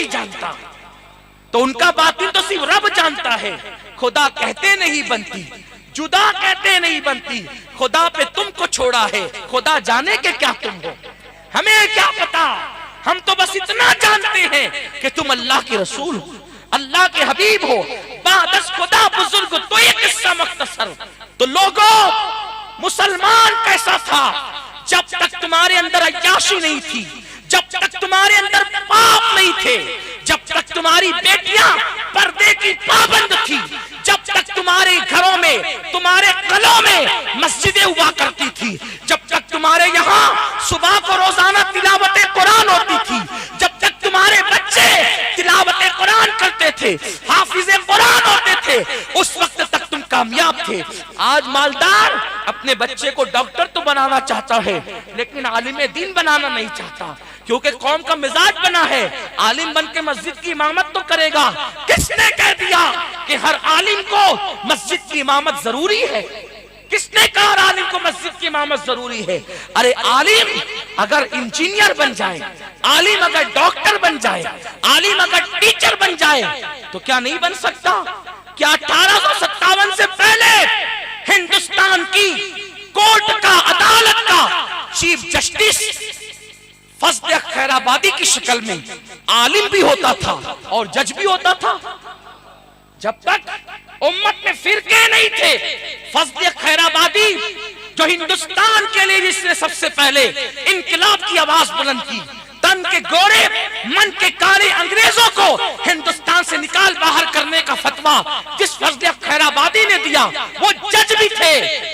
نہیں جانتا, تو ان کا باطن تو صرف رب جانتا ہے. خدا کہتے نہیں بنتی, جدا کہتے نہیں بنتی, خدا پہ تم کو چھوڑا ہے, خدا جانے کے کیا تم ہو, ہمیں کیا پتا. ہم تو بس اتنا جانتے ہیں کہ تم اللہ کے رسول ہو, اللہ کے حبیب ہو, بعد از خدا بزرگ. تو یہ قصہ مختصر. تو لوگوں, مسلمان کیسا تھا جب تک تمہارے اندر عیاشی نہیں تھی, جب تک تمہارے اندر پاپ نہیں تھے, جب تک تمہاری بیٹیاں پردے کی پابند تھی, جب تک تمہارے گھروں میں, تمہارے قلعوں میں مسجدیں ہوا کرتی تھی, جب تک تمہارے یہاں صبح کو روزانہ تلاوت قرآن ہوتی تھی, جب تک تمہارے بچے تلاوت قرآن کرتے تھے, حافظ قرآن ہوتے تھے, اس وقت تک تم کامیاب تھے. آج مالدار اپنے بچے کو ڈاکٹر تو بنانا چاہتا ہے لیکن عالم دین بنانا نہیں چاہتا, کیونکہ قوم کا مزاج بنا ہے عالم بن کے مسجد کی امامت تو کرے گا. کس نے کہہ دیا کہ ہر عالم کو مسجد کی امامت ضروری ہے؟ کس نے کہا عالم کو مسجد کی امامت ضروری ہے؟ ارے عالم اگر انجینئر بن جائے, عالم اگر ڈاکٹر بن جائے, عالم اگر ٹیچر بن جائے تو کیا نہیں بن سکتا؟ کیا 1857 سے پہلے ہندوستان کی کورٹ کا, عدالت کا چیف جسٹس فضل خیر آبادی کی شکل میں عالم بھی ہوتا تھا اور جج بھی ہوتا تھا؟ جب تک امت میں فرقے نہیں تھے, فضل خیر آبادی جو ہندوستان کے لیے جس نے سب سے پہلے انقلاب کی آواز بلند کی, تن کے گورے من کے کالے انگریزوں کو ہندوستان سے نکال باہر کرنے کا فتویٰ جس فضل خیر آبادی نے دیا, وہ جج بھی تھے,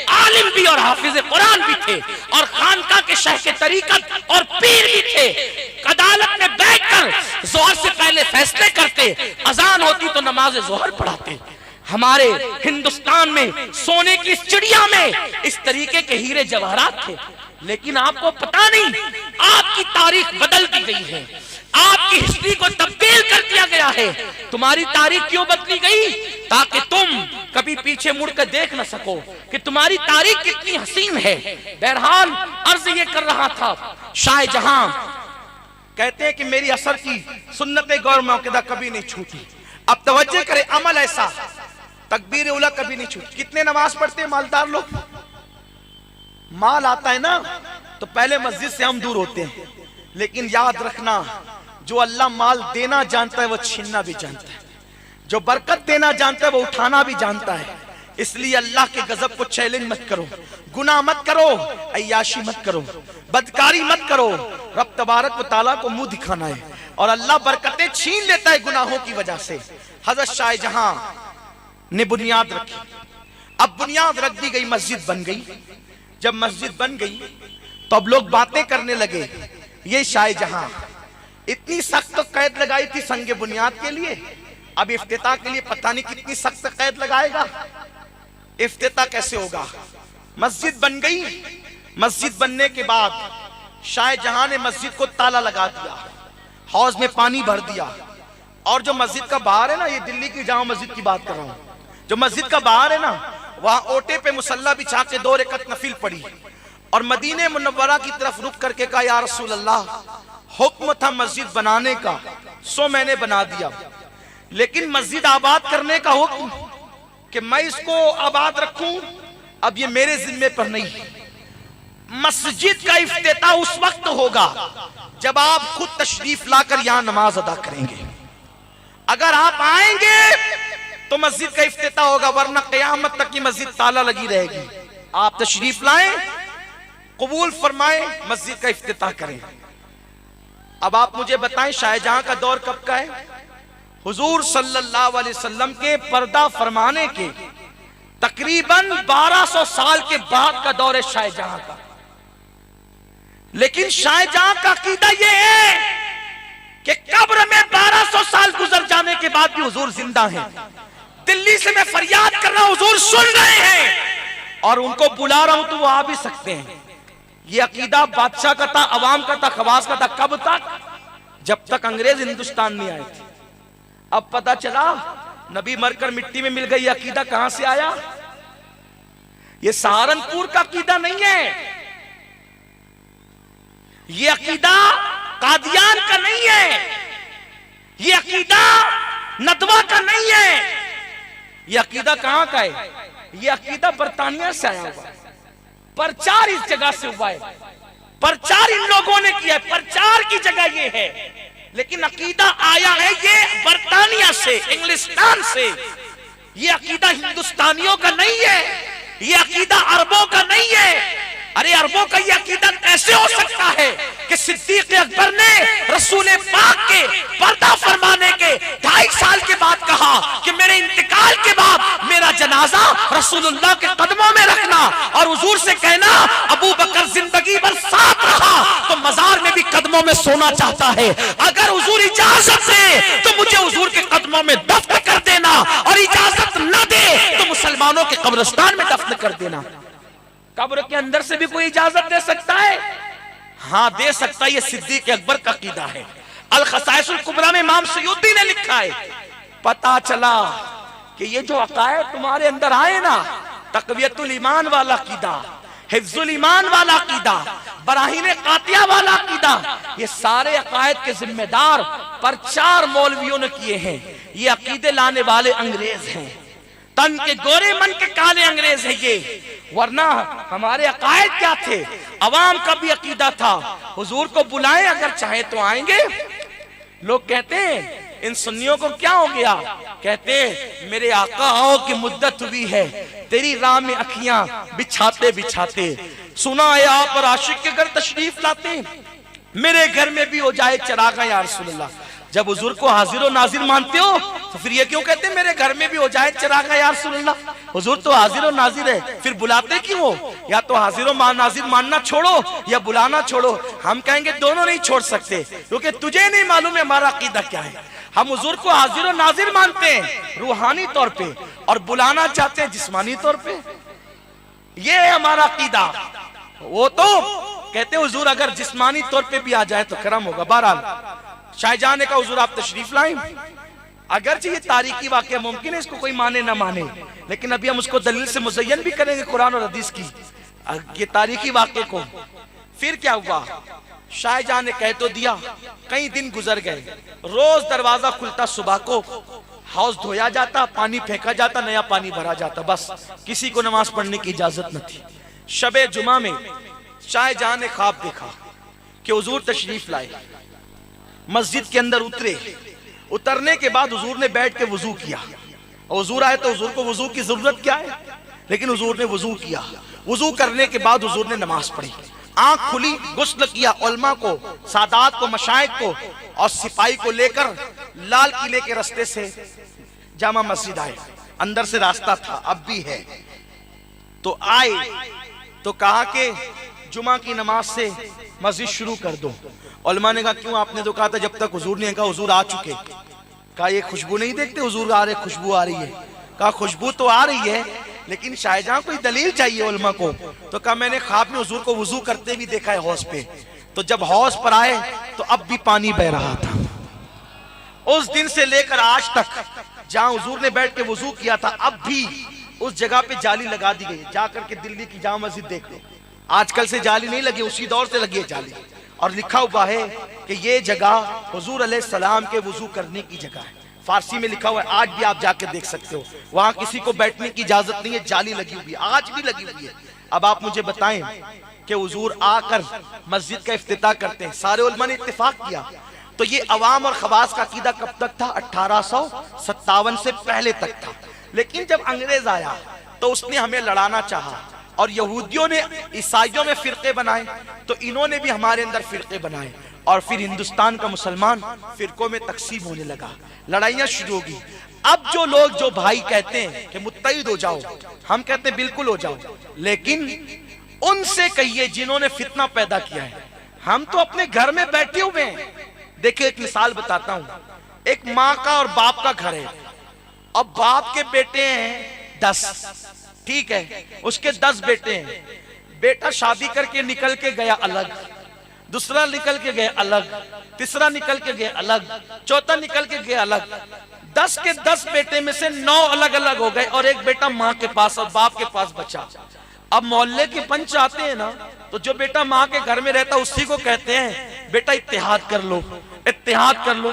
عالم بھی اور حافظ قرآن بھی تھے, اور خانقاہ کے شیخ کے طریقت اور پیر بھی تھے. عدالت میں بیٹھ کر ظہر سے پہلے فیصلے کرتے, اذان ہوتی تو نماز ظہر پڑھاتے. ہمارے ہندوستان میں سونے کی چڑیا میں اس طریقے کے ہیرے جواہرات تھے, لیکن آپ کو پتا نہیں آپ کی تاریخ بدل دی گئی ہے, آپ کی ہسٹری کو تبدیل کر دیا گیا ہے. تمہاری تاریخ کیوں بدلی گئی؟ تاکہ تم کبھی پیچھے مڑ کر دیکھ نہ سکو کہ تمہاری تاریخ کتنی حسین ہے. بہرحال عرض یہ کر رہا تھا, شاہ جہاں کہتے ہیں کہ میری اثر کی سنت غور موقدہ کبھی نہیں چھوٹی. اب توجہ کرے, عمل ایسا, تکبیر اولا کبھی نہیں چھوٹی. کتنے نماز پڑھتے ہیں مالدار لوگ؟ مال آتا ہے نا تو پہلے مسجد سے ہم دور ہوتے ہیں, لیکن یاد رکھنا جو اللہ مال دینا جانتا ہے وہ چھیننا بھی جانتا ہے, جو برکت دینا جانتا ہے وہ اٹھانا بھی جانتا ہے. اس لیے اللہ کے غضب کو چیلنج مت کرو, گناہ مت کرو, عیاشی مت کرو, بدکاری مت کرو. رب تبارک و تعالیٰ کو منہ دکھانا ہے اور اللہ برکتیں چھین لیتا ہے گناہوں کی وجہ سے. حضرت شاہ جہاں نے بنیاد رکھی, اب بنیاد رکھ دی گئی, مسجد بن گئی. جب مسجد بن گئی تو اب لوگ باتیں کرنے لگے, یہ شاہ جہاں اتنی سخت قید لگائی تھی سنگ بنیاد کے لیے, اب افتتاح کے لیے پتہ نہیں کتنی سخت قید لگائے گا. افتتاح کیسے ہوگا؟ مسجد بن گئی, مسجد بننے کے بعد شاہ جہاں نے مسجد کو تالا لگا دیا, حوض میں پانی بھر دیا, اور جو مسجد کا باہر ہے نا, یہ دلی کی جامع مسجد کی بات کر رہا ہوں, جو مسجد کا باہر ہے نا وہاں اوٹے پہ مصلی بچھا کے 2 رکعت نفل پڑھی, اور مدینہ منورہ کی طرف رک کر کے کہا, یا رسول اللہ حکم تھا مسجد بنانے کا, سو میں نے بنا دیا, لیکن مسجد آباد کرنے کا حکم کہ میں اس کو آباد رکھوں, اب یہ میرے ذمے پر نہیں. مسجد کا افتتاح اس وقت ہوگا جب آپ خود تشریف لا کر یہاں نماز ادا کریں گے. اگر آپ آئیں گے تو مسجد کا افتتاح ہوگا, ورنہ قیامت تک کی مسجد تالا لگی رہے گی. آپ تشریف لائیں, قبول فرمائیں, مسجد کا افتتاح کریں. اب آپ مجھے بتائیں شاہ جہاں کا دور کب کا ہے؟ حضور صلی اللہ علیہ وسلم کے پردہ فرمانے کے تقریباً 1200 سال کے بعد کا دور ہے شاہ جہاں کا. لیکن شاہ جہاں کا عقیدہ یہ ہے کہ قبر میں 1200 سال گزر جانے کے بعد بھی حضور زندہ ہیں. دلی سے میں فریاد کر رہا ہوں, حضور سن رہے ہیں, اور ان کو بلا رہا ہوں تو وہ آ بھی سکتے ہیں. یہ عقیدہ بادشاہ کا تھا, عوام کا تھا, خواص کا تھا. کب تک؟ جب تک انگریز ہندوستان نہیں آئے تھے. اب پتا چلا نبی مر کر مٹی میں مل گئی. یہ عقیدہ کہاں سے آیا؟ یہ سہارنپور کا عقیدہ نہیں ہے, یہ عقیدہ قادیان کا نہیں ہے, یہ عقیدہ ندوہ کا نہیں ہے، یہ عقیدہ کہاں کا ہے؟ یہ عقیدہ برطانیہ سے آیا ہوا ہے، پرچار اس جگہ سے ہوا ہے، پرچار ان لوگوں نے کیا ہے، پرچار کی جگہ یہ ہے، لیکن عقیدہ آیا ہے یہ برطانیہ سے، انگلستان سے۔ یہ عقیدہ ہندوستانیوں کا نہیں ہے، یہ عقیدہ عربوں کا نہیں ہے۔ ارے عربوں کا یہ عقیدہ کیسے ہو سکتا ہے کہ صدیق اکبر نے رسول پاک کے پردہ فرمانے کے 2.5 سال کے بعد کہا کہ میرے انتقال کے بعد میرا جنازہ رسول اللہ کے قدموں میں رکھنا، اور حضور سے کہنا ابو بکر زندگی بھر ساتھ رہا تو مزار میں بھی قدموں میں سونا چاہتا ہے، اگر حضور اجازت دے تو مجھے حضور کے قدموں میں دفن کر دینا، اور اجازت نہ دے تو مسلمانوں کے قبرستان میں دفن کر دینا۔ قبر کے اندر سے بھی کوئی اجازت دے سکتا ہے؟ ہاں دے سکتا ہے، یہ صدیق اکبر کا عقیدہ ہے۔ الخصائص الکبریٰ میں امام سیوطی نے لکھا ہے، پتا چلا کہ یہ جو عقائد تمہارے اندر آئے نا، تقویت الایمان والا عقیدہ، حفظ الایمان والا عقیدہ، براہین قاطعہ والا عقیدہ، یہ سارے عقائد کے ذمہ دار پرچار مولویوں نے کیے ہیں۔ یہ عقیدے لانے والے انگریز ہیں، تن کے گورے من کے کالے انگریز ہیں یہ، ورنہ ہمارے عقائد کیا تھے؟ عوام کا بھی عقیدہ تھا، حضور کو بلائیں اگر چاہیں تو آئیں گے۔ لوگ کہتے ہیں ان سنیوں کو کیا ہو گیا؟ کہتے ہیں میرے آقا آؤ کی مدت ہوئی ہے، تیری راہ میں اکھیاں بچھاتے بچھاتے، سنا ہے آپ اور عاشق کے گھر تشریف لاتے، میرے گھر میں بھی ہو جائے چراغاں یا رسول اللہ۔ جب حضور کو حاضر و ناظر مانتے ہو تو پھر یہ کیوں کہتے ہیں میرے گھر میں بھی ہو جائے چراغاں یا رسول اللہ؟ حضور تو حاضر و ناظر ہے، پھر بلاتے کیوں ہو؟ یا تو حاضر و ناظر ماننا چھوڑو یا بلانا چھوڑو۔ ہم کہیں گے دونوں نہیں چھوڑ سکتے، کیونکہ تجھے نہیں معلوم ہے ہمارا عقیدہ کیا ہے۔ ہم حضور کو حاضر و ناظر مانتے ہیں روحانی طور پہ، اور بلانا چاہتے ہیں جسمانی طور پہ، یہ ہے ہمارا عقیدہ۔ وہ تو کہتے ہیں حضور اگر جسمانی طور پہ بھی آ جائے تو کرم ہوگا۔ بہرحال شاہ جہاں نے کہا حضور آپ تشریف لائیں، اگرچہ یہ تاریخی واقعہ ممکن ہے اس کو کوئی مانے نہ مانے، لیکن ابھی ہم اس کو دلیل سے مزین بھی کریں گے قرآن اور حدیث کی، یہ تاریخی واقعے کو۔ پھر کیا ہوا؟ شاہ جہاں نے کہہ تو دیا، کئی دن گزر گئے، روز دروازہ کھلتا، صبح کو ہاؤس دھویا جاتا، پانی پھینکا جاتا، نیا پانی بھرا جاتا، بس کسی کو نماز پڑھنے کی اجازت نہ تھی۔ شب جمعہ میں شاہ جہاں نے خواب دیکھا کہ حضور تشریف لائے، مسجد کے اندر اترے، اترنے کے بعد حضور نے بیٹھ کے وضو کیا، اور حضور آئے تو حضور کو وضو کی ضرورت کیا ہے، لیکن حضور نے وضو کیا، وضو کرنے کے بعد حضور نے نماز پڑھی، آنکھ کھلی، غسل کیا، علماء کو، سادات کو، مشائخ کو اور سپاہی کو لے کر لال قلعے کے راستے سے جامع مسجد آئے، اندر سے راستہ تھا، اب بھی ہے، تو آئے تو کہا کہ جمعہ کی نماز سے مسجد شروع کر دو۔ علماء نے کہا کیوں؟ آپ نے تو کہا تھا جب تک حضور نے کہا حضور آ چکے، کہا یہ خوشبو نہیں دیکھتے حضور آ رہے، خوشبو آ رہی ہے، کہا خوشبو تو آ رہی ہے لیکن شاہ جہاں کوئی دلیل چاہیے علماء کو، تو کہا میں نے خواب میں حضور کو وضو کرتے بھی دیکھا ہے حوض پہ، تو جب حوض پر آئے تو اب بھی پانی بہ رہا تھا۔ اس دن سے لے کر آج تک جہاں حضور نے بیٹھ کے وضو کیا تھا اب بھی اس جگہ پہ جالی لگا دی گئی، جا کر کے دلی کی جامع مسجد دیکھ لو، آج کل سے جالی نہیں لگی، اسی دور سے لگی ہے جالی، اور لکھا ہوا ہے کہ یہ جگہ حضور علیہ السلام کے وضو کرنے کی جگہ ہے، فارسی میں لکھا ہوا ہے، آج بھی آپ جا کے دیکھ سکتے ہو، وہاں کسی کو بیٹھنے کی اجازت نہیں ہے، جالی لگی ہوئی ہے، آج بھی لگی ہوئی ہے۔ اب آپ مجھے بتائیں کہ حضور آ کر مسجد کا افتتاح کرتے ہیں، سارے علماء نے اتفاق کیا، تو یہ عوام اور خواص کا عقیدہ کب تک تھا؟ 1857 سے پہلے تک تھا، لیکن جب انگریز آیا تو اس نے ہمیں لڑانا چاہا، اور یہودیوں نے عیسائیوں میں فرقے بنائے تو انہوں نے بھی ہمارے اندر فرقے بنائے، اور پھر ہندوستان کا مسلمان فرقوں میں تقسیم ہونے لگا، لڑائیاں شروع ہوگی۔ اب جو لوگ جو بھائی کہتے ہیں کہ متحد ہو جاؤ، ہم کہتے ہیں بالکل ہو جاؤ، لیکن ان سے کہیے جنہوں نے فتنہ پیدا کیا ہے، ہم تو اپنے گھر میں بیٹھے ہوئے ہیں۔ دیکھیں ایک مثال بتاتا ہوں، ایک ماں کا اور باپ کا گھر ہے، اب باپ کے بیٹے ہیں 10، ٹھیک ہے، اس کے 10 بیٹے ہیں، بیٹا شادی کر کے نکل کے گیا الگ، دوسرا نکل کے گیا الگ، تیسرا نکل کے گیا الگ، چوتھا نکل کے گیا الگ، 10 کے 10 بیٹے میں سے 9 الگ الگ ہو گئے، اور ایک بیٹا ماں کے پاس اور باپ کے پاس بچا۔ اب محلے کے پنچ آتے ہیں نا، تو جو بیٹا ماں کے گھر میں رہتا اسی کو کہتے ہیں بیٹا اتحاد کر لو، اتحاد کر لو،